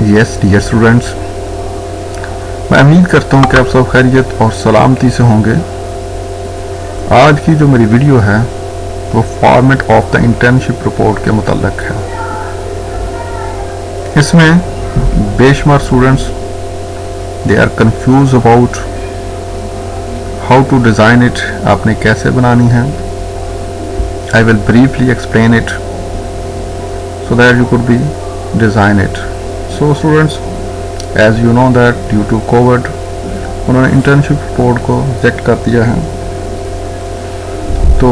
Yes dear students, मैं उम्मीद करता हूँ कि आप सब खैरियत और सलामती से होंगे। आज की जो मेरी वीडियो है वो format of the internship report के मुतल्लिक है। इसमें बेशुमार students they are confused about how to design it, आपने कैसे बनानी है। I will briefly explain it so that you could be design it. So students, as you know that due to COVID उन्होंने इंटर्नशिप रिपोर्ट को reject कर दिया है। तो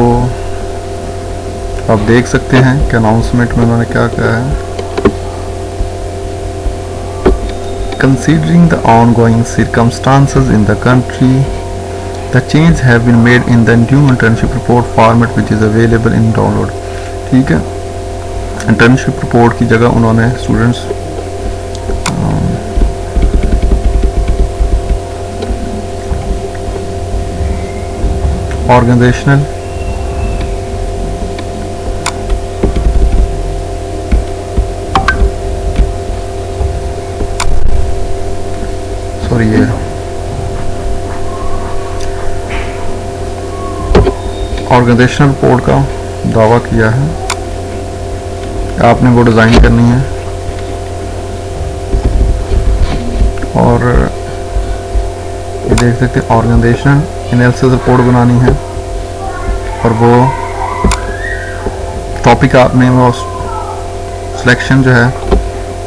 आप देख सकते हैं कि अनाउंसमेंट में उन्होंने क्या कहा है। Considering the ongoing circumstances in the country, the changes have been made in the new internship report format which is available in download। ठीक है, इंटर्नशिप रिपोर्ट की जगह उन्होंने स्टूडेंट्स ऑर्गेनाइजेशनल ऑर्गेनाइजेशनल रिपोर्ट का दावा किया है। आपने वो डिज़ाइन करनी है और ये देख सकते हैं ऑर्गेनाइजेशनल एनालिसिस रिपोर्ट बनानी है और वो टॉपिक आपने वो सिलेक्शन जो है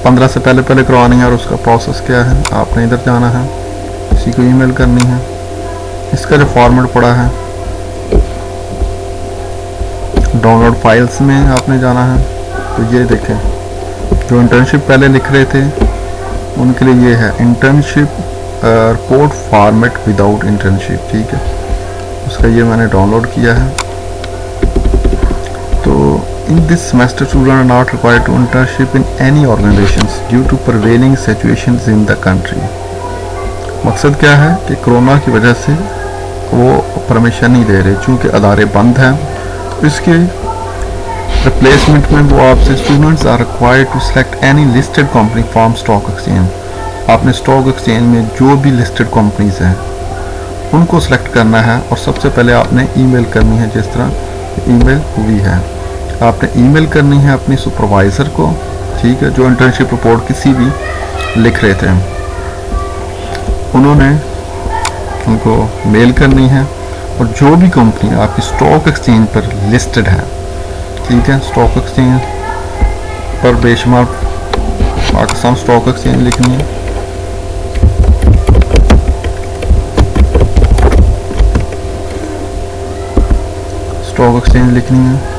15 से पहले करवानी है और उसका प्रोसेस क्या है। आपने इधर जाना है, किसी को ईमेल करनी है, इसका जो फॉर्मेट पड़ा है डाउनलोड फाइल्स में आपने जाना है। तो ये देखें, जो इंटर्नशिप पहले लिख रहे थे उनके लिए ये है internship report format without internship. ठीक है, उसका ये मैंने डाउनलोड किया है। तो in this semester student are not required to internship in any organizations due to prevailing situations in the country. मकसद क्या है कि कोरोना की वजह से वो परमिशन नहीं दे रहे, चूँकि अदारे बंद हैं। इसके रिप्लेसमेंट में वो आपसे students are required to select any listed company from stock exchange. आपने स्टॉक एक्सचेंज में जो भी लिस्टेड कंपनीज हैं उनको सेलेक्ट करना है और सबसे पहले आपने ईमेल करनी है। जिस तरह ईमेल हुई है, आपने ईमेल करनी है अपनी सुपरवाइज़र को। ठीक है, जो इंटर्नशिप रिपोर्ट किसी भी लिख रहे थे उन्होंने उनको मेल करनी है। और जो भी कंपनी आपकी स्टॉक एक्सचेंज पर लिस्टेड है, ठीक है, स्टॉक एक्सचेंज पर बेशुमार पाकिस्तान स्टॉक एक्सचेंज लिखनी है। स्टॉक एक्सचेंज लिखनी है।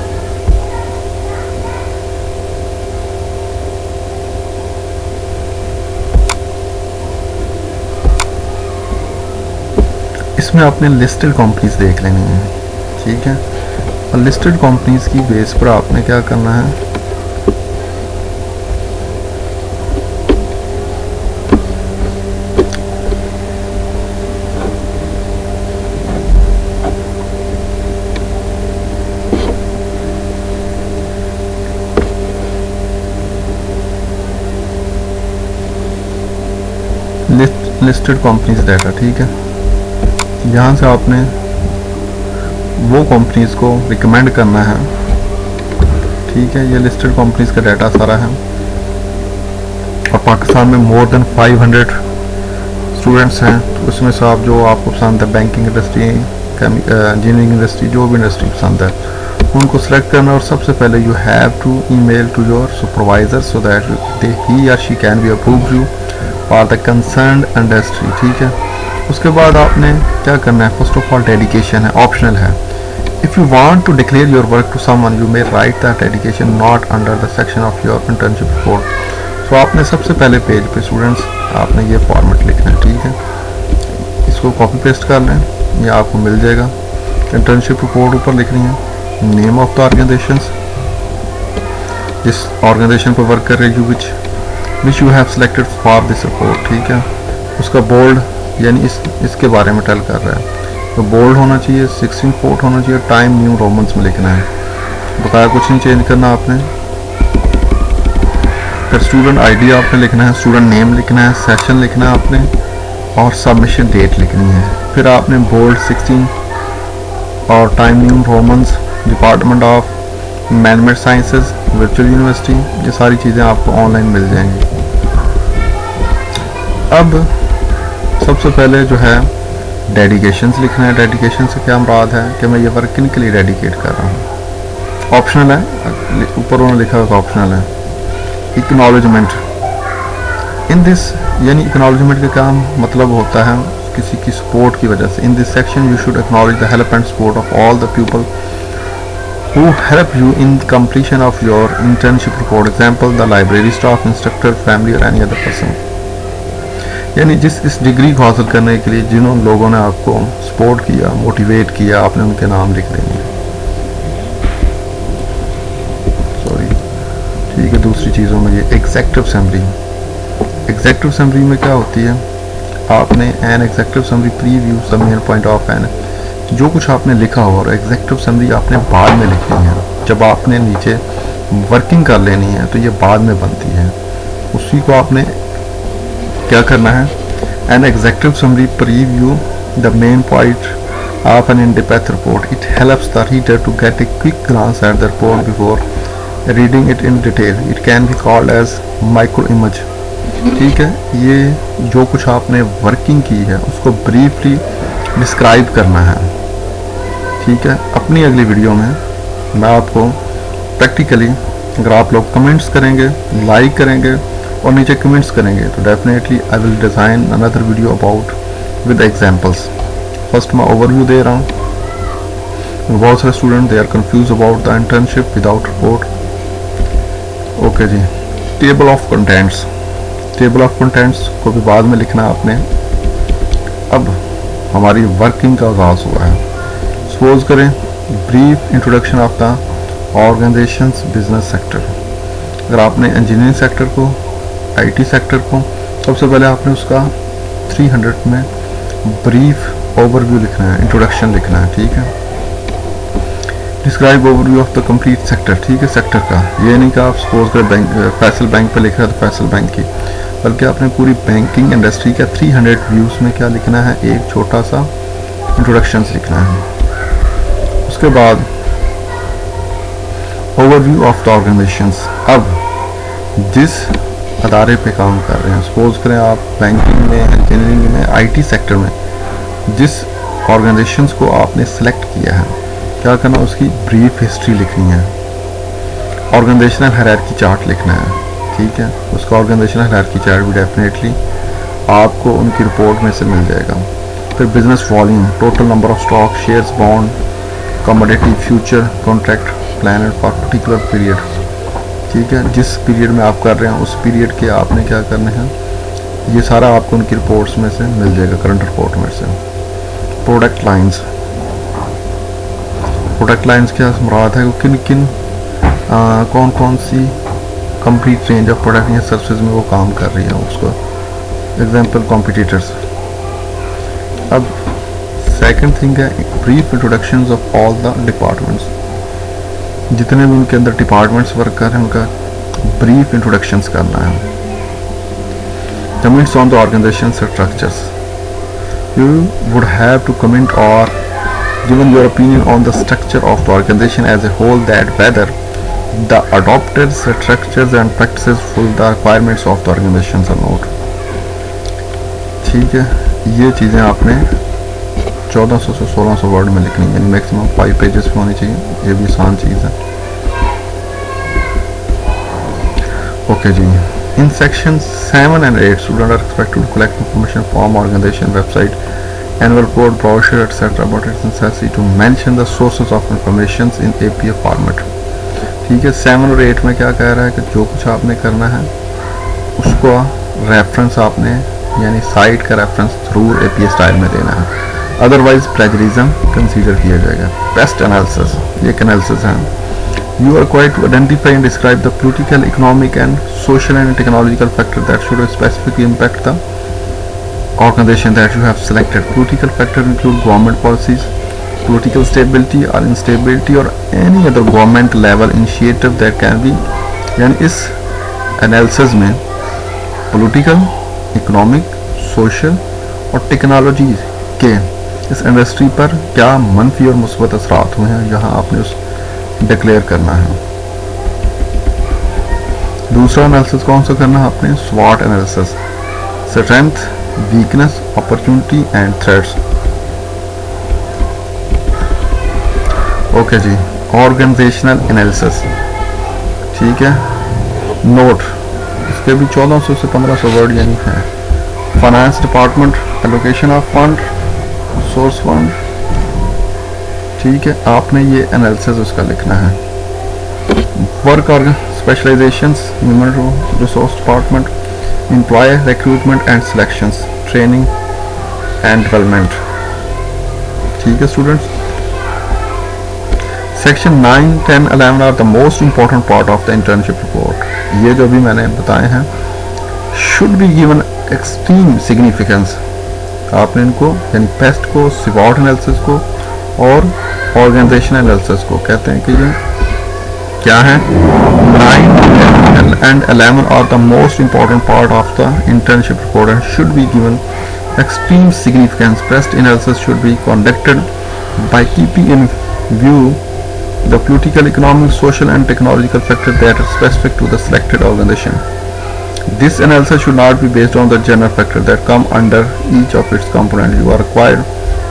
इसमें आपने लिस्टेड कंपनीज देख लेनी है। ठीक है, और लिस्टेड कंपनीज की बेस पर आपने क्या करना है, लिस्टेड कंपनीज डाटा। ठीक है, यहाँ से आपने वो कंपनीज को रिकमेंड करना है। ठीक है, ये लिस्टेड कंपनीज का डाटा सारा है और पाकिस्तान में मोर देन 500 स्टूडेंट्स हैं। तो उसमें से आप जो आपको पसंद है, बैंकिंग इंडस्ट्री, इंजीनियरिंग इंडस्ट्री, जो भी इंडस्ट्री पसंद है उनको सेलेक्ट करना। और सबसे पहले you have to email to your supervisor so that he या she can be approve you for the concerned industry. ठीक है, उसके बाद आपने क्या करना है, फर्स्ट ऑफ ऑल डेडिकेशन है, ऑप्शनल है। If you want to declare your work to someone, you may write that dedication not under the section of your internship report। तो आपने सबसे पहले पेज पे स्टूडेंट्स आपने ये फॉर्मेट लिखना है। ठीक है, इसको कॉपी पेस्ट कर लें, ये आपको मिल जाएगा। इंटर्नशिप रिपोर्ट ऊपर लिखनी है, नेम ऑफ द ऑर्गेनाइजेशन, जिस ऑर्गेनाइजेशन पर वर्क कर रहे हो, which you have selected for this report. ठीक है, उसका बोल्ड यानी इसके बारे में टेल कर रहा है, तो बोल्ड होना चाहिए, 16 फोर्ट होना चाहिए, टाइम न्यू रोमन्स में लिखना है। बकाया कुछ नहीं चेंज करना आपने। फिर स्टूडेंट आईडी आपने लिखना है, स्टूडेंट नेम लिखना है, सेशन लिखना है आपने और सबमिशन डेट लिखनी है। फिर आपने बोल्ड 16 और time new Romans, department of management sciences, virtual university, ये सारी चीज़ें आपको ऑनलाइन मिल जाएंगी। अब सबसे पहले जो है डेडिकेशंस लिखना है। डेडिकेशन से क्या मुराद है कि मैं ये वर्क किन के लिए डेडिकेट कर रहा हूँ। ऑप्शनल है, ऊपर उन्होंने लिखा हुआ ऑप्शनल है। एक्नॉलेजमेंट इन दिस, यानी एक्नॉलेजमेंट का काम मतलब होता है किसी की सपोर्ट की वजह से। In this section you should acknowledge the help and support of all the people who help you in completion of your internship report, example the library staff, instructor, family or any other person। यानी जिस इस degree को हासिल करने के लिए जिन लोगों ने आपको सपोर्ट किया, मोटिवेट किया, आपने उनके नाम लिख देंगे। सॉरी, ठीक है। दूसरी चीज़ों में ये एग्जेक्टिव समरी। एग्जेक्टिव समरी में क्या होती है, आपने an executive summary preview the main point of an, जो कुछ आपने लिखा हो और एग्जेक्टिव समरी आपने बाद में लिखनी है। जब आपने नीचे वर्किंग कर लेनी है तो ये बाद में बनती है, उसी को आपने क्या करना है, an executive summary preview the main point of an in depth report. It helps the reader to get a quick glance at the report before reading it in detail. It can be called as micro image. ठीक है, ये जो कुछ आपने working की है उसको briefly describe करना है। ठीक है, अपनी अगली वीडियो में मैं आपको प्रैक्टिकली, अगर आप लोग कमेंट्स करेंगे, लाइक करेंगे और नीचे कमेंट्स करेंगे तो definitely I will design another video about with examples. First मैं ओवरव्यू दे रहा हूँ। बहुत सारे student they are confused about the internship without report. Okay जी, table of contents. Table of contents को भी बाद में लिखना है आपने। अब हमारी वर्किंग का आगाज़ हुआ है। सपोज करें brief introduction of the organisations business sector. अगर आपने इंजीनियरिंग सेक्टर को, आईटी सेक्टर को, सबसे पहले आपने उसका 300 में ब्रीफ ओवरव्यू लिखना है, इंट्रोडक्शन लिखना है। ठीक है, describe overview of the complete sector. ठीक है, सेक्टर का, ये नहीं कि आप सपोज करें बैंक, फैसल बैंक पे लिख रहे हैं तो फैसल बैंक की, बल्कि आपने पूरी बैंकिंग इंडस्ट्री का 300 व्यूज़ में क्या लिखना है, एक छोटा सा इंट्रोडक्शन लिखना है। उसके बाद ओवरव्यू ऑफ द ऑर्गेनाइजेशंस। अब जिस अदारे पे काम कर रहे हैं, सपोज करें आप बैंकिंग में, इंजीनियरिंग में, आईटी सेक्टर में, जिस ऑर्गेनाइजेशंस को आपने सेलेक्ट किया है, क्या करना, उसकी ब्रीफ हिस्ट्री लिखनी है। ऑर्गेनाइजेशनल हायरार्की चार्ट लिखना है। ठीक है, उसका ऑर्गेनाइजेशनल हायरार्की चार्ट भी डेफिनेटली आपको उनकी रिपोर्ट में से मिल जाएगा। फिर business volume, total number of stock, shares, bond, commodity, future contract plan for particular period. ठीक है, जिस पीरियड में आप कर रहे हैं उस पीरियड के आपने क्या करना है, ये सारा आपको उनकी रिपोर्ट्स में से मिल जाएगा, करंट रिपोर्ट में से। Product lines. प्रोडक्ट लाइंस क्या मुराद है, किन किन कौन कौन सी कंप्लीट रेंज ऑफ प्रोडक्ट या सर्विसेज में वो काम कर रही है, उसको एग्जांपल कॉम्पिटिटर्स। अब सेकंड थिंग है brief introductions of all the departments. जितने भी उनके अंदर डिपार्टमेंट्स वर्क कर रहे हैं उनका ब्रीफ इंट्रोडक्शंस करना है। Comments on the organization structures. You would have to comment और given your opinion on the structure of the organization as a whole, that whether the adopted structures and practices fulfill the requirements of the organization or not। ठीक है, ये चीज़ें आपने 1400 से 1600 word में लिखनी है, यानी मैक्सिमम 5 पेजेस में होनी चाहिए। ये भी आसान चीज़ है। ओके जी, in section 7 and 8 students are expected to collect information from organization website, annual report, brochure, etc. but it's necessary to mention the sources of information in APA format। ठीक है, 7 और 8 में क्या कह रहा है कि जो कुछ आपने करना है उसको रेफरेंस आपने, यानी साइट का रेफरेंस थ्रू APA स्टाइल में देना है, अदरवाइज प्लेजरिज्म कंसीडर किया जाएगा। बेस्ट एनालिसिस, ये एक एनालिसिस है। You are required to identify and describe the political, economic and social and technological factors that should specifically impact the organization that you have selected। Political factors include government policies, political stability or instability or any other government level initiative that can be, यानी इस analysis में political, economic, social और technology के इस industry पर क्या मनफी और मुस्बत असरात हुए हैं, यहाँ आपने उस डिक्लेयर करना है। दूसरा एनालिसिस कौन सा करना है आपने, स्वॉट analysis, strength, weakness, opportunity and threats. Okay जी, ऑर्गेनाइजेशनल एनालिसिस, ठीक है। नोट, इसके भी 1400 से 1500 वर्ड यानी है। Finance department, allocation of fund, source fund, ठीक है, आपने ये एनालिसिस उसका लिखना है। वर्क और specialisations, human resource department, employ recruitment and selections, training and development, ठीक है students. Section 9, 10, 11 are the most important part of the internship report. ये जो भी मैंने बताए हैं should be given extreme significance. आपने इनको यानी पेस्ट को, स्वॉट एनालिसिस को और ऑर्गेनाइजेशन एनालिसिस को कहते हैं कि ये क्या है। 9 and 11 are the most important part of the internship report and should be given extreme significance. Best analysis should be conducted by keeping in view the political, economic, social and technological factors that are specific to the selected organization. This analysis should not be based on the general factors that come under each of its components. You are required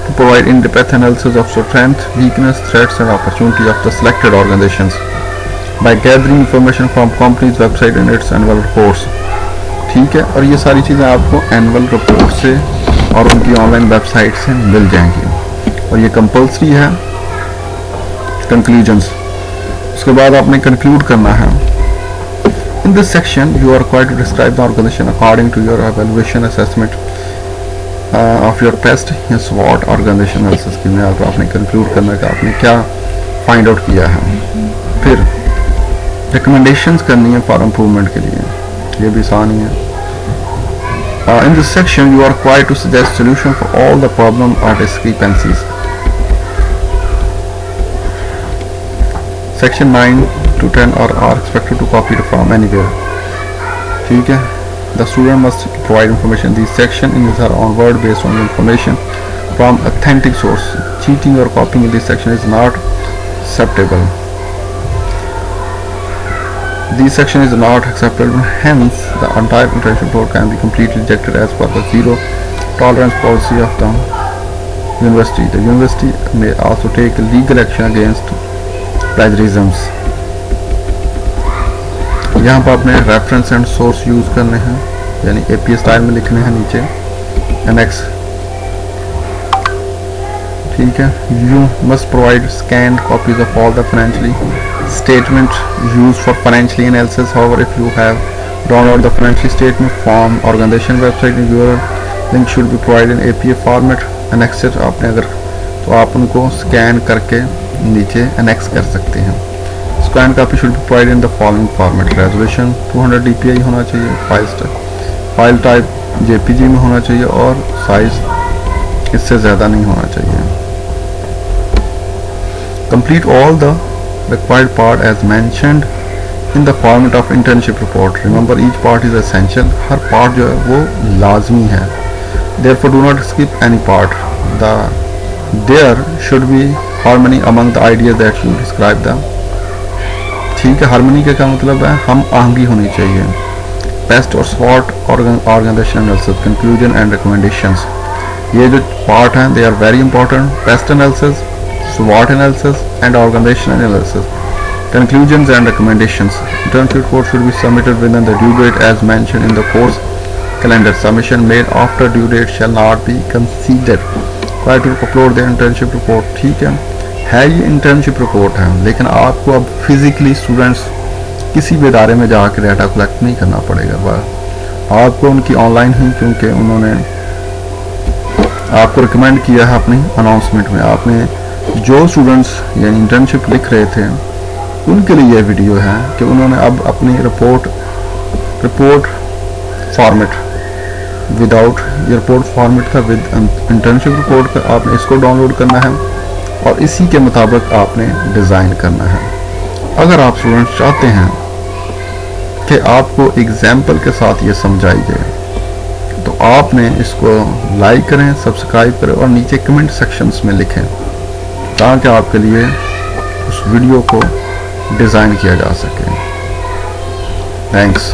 to provide in-depth analysis of strength, weakness, threats and opportunity of the selected organizations by gathering information from company's website and its annual reports. ठीक है, और ये सारी चीज़ें आपको annual report से और उनकी ऑनलाइन वेबसाइट से मिल जाएंगी और ये कंपल्सरी है। कंक्लूजन्स, उसके बाद आपने कंक्लूड करना है। In this section, you are required to describe the organization according to your evaluation assessment of your PEST या SWOT organization analysis की में आपने कंक्लूड करना है कि आपने क्या फाइंड आउट किया है। फिर रिकमेंडेशंस करनी है फॉर इम्प्रूवमेंट के लिए, ये भी आसान ही है। In this section, you are required to suggest solution for all the problem or discrepancies. Section 9 to 10 are expected to copy it from anywhere. ठीक है, the student must provide information. These sections are on word based on information from authentic source. Cheating or copying in this section is not acceptable. This section is not acceptable. Hence, the entire internship report can be completely rejected as per the zero tolerance policy of the university. The university may also take legal action against plagiarisms. यहाँ पर आपने reference and source use करने हैं, यानी APA style में लिखने हैं नीचे एनेक्स, ठीक है। You must provide scanned copies of all the financially statement use for financially analysis. However if you have download the financial statement from organisation website, your link should be provide in APA format. Annex आपने अगर तो आप उनको scan करके नीचे annex कर सकते हैं। Scan copy should be provide in the following format. Resolution 200 dpi होना चाहिए, फाइल टाइप जेपीजी में होना चाहिए और साइज इससे ज़्यादा नहीं होना चाहिए। Complete all the required part as mentioned in the format of internship report. Remember each part is essential, हर पार्ट जो है वो लाजमी है। Therefore do not skip any part. There should be harmony among the ideas that you describe them. ठीक है, harmony का क्या मतलब है, हम आहंगी होनी चाहिए। पेस्ट और स्वॉट organization analysis, conclusion and recommendations, ये जो पार्ट हैं they are very important. PEST analysis, स्वॉट analysis and organization analysis, conclusions and recommendations. Internship report should be submitted within the due date as mentioned in the course calendar. Submission made after due date shall not be considered. Try to upload the internship report. ठीक है ये internship report है, लेकिन आपको अब physically students किसी भी इदारे में जाकर डाटा कलेक्ट नहीं करना पड़ेगा, बस आपको उनकी ऑनलाइन ही, क्योंकि उन्होंने आपको रिकमेंड किया है अपनी अनाउंसमेंट में। आपने जो स्टूडेंट्स यानी इंटर्नशिप लिख रहे थे उनके लिए यह वीडियो है कि उन्होंने अब अपनी report format without report format का विद इंटर्नशिप रिपोर्ट का आपने इसको डाउनलोड करना है और इसी के मुताबिक आपने डिज़ाइन करना है। अगर आप स्टूडेंट्स चाहते हैं कि आपको एग्जाम्पल के साथ ये समझाई जाए। तो आपने इसको लाइक करें, सब्सक्राइब करें और नीचे कमेंट सेक्शंस में लिखें ताकि आपके लिए उस वीडियो को डिज़ाइन किया जा सके। थैंक्स।